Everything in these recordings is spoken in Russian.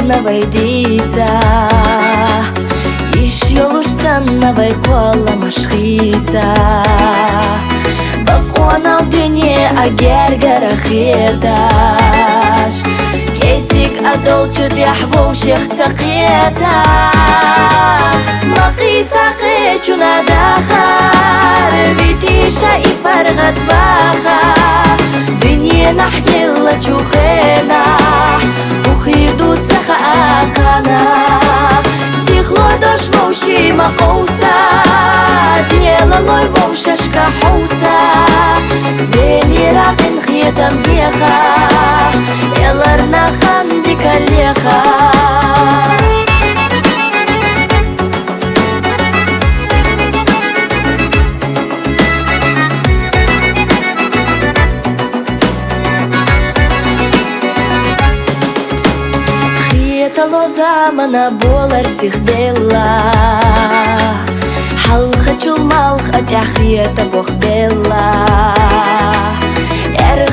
навайдица иш ёлушсан навай қола машхица бақуанал дүние агер гарахеташ кесик адолчуд яхвоу шехца қиета мақисақи чунадахар витиша и фарғат баха дүние нахгилла чухена وخيدو تسخ آخانا سيخلو دوش موشي مقوسا ديالا لوي ووششكا حوسا بيني راقن خيتم بيخا يلرنا خاندك الليخا Лозамана болар сихдела Халха чулмалх атяхията бохбела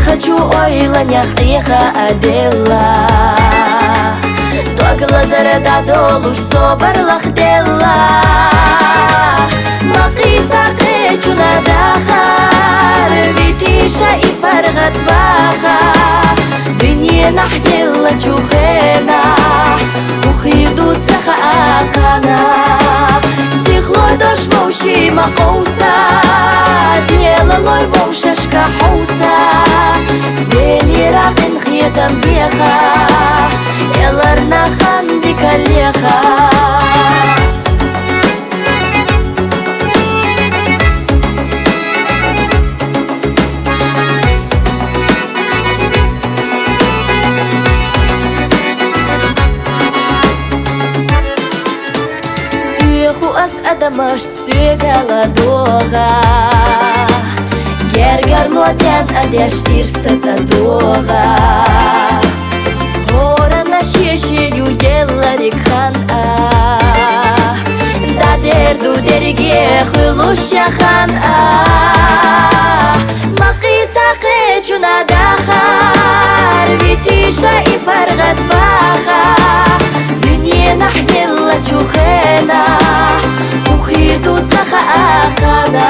Хочу ойла няхиха адела Тогла зарада долуш собар лахдела Мақиса қечуна дахар Витиша и фарғат баха Дүние нахдела чухена Ухиду цаха ақана Сихлой дош воши мақоуса Дела лой вошашка хуса Бени рақин хиетам беха Еларна ханди калеха Адамаш сүйгала дога Гергар лотян адяштирса за дога Гора на шешелю еларик хан Дадерду дериге хулуша хан Мақиса қечуна дахар Витиша и фарғат баха Дүние нахелла чухена Ухиду цаха ақана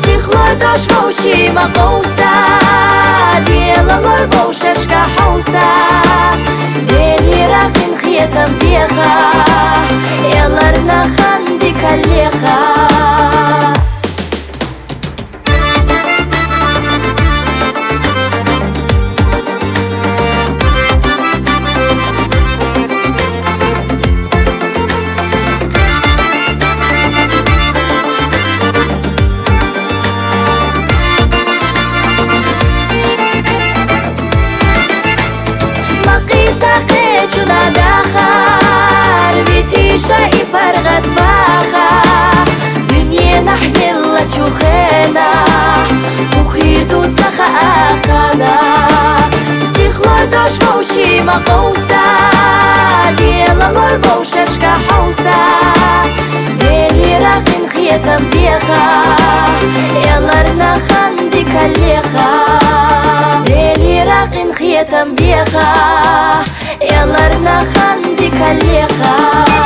Сихлой дош воши мақоуса Дела лой вошашка хуса Бени рақин хиетам беха Еларна ханди калеха Чуна дахар Витиша и фарғат баха Дүние нахелла чухена Ухиду цаха ақана Сихлой дош воши мақоуса Дела лой вошашка хуса Бени рақин хиетам беха Еларна ханди калеха Бени рақин хиетам беха Еларна ханди калеха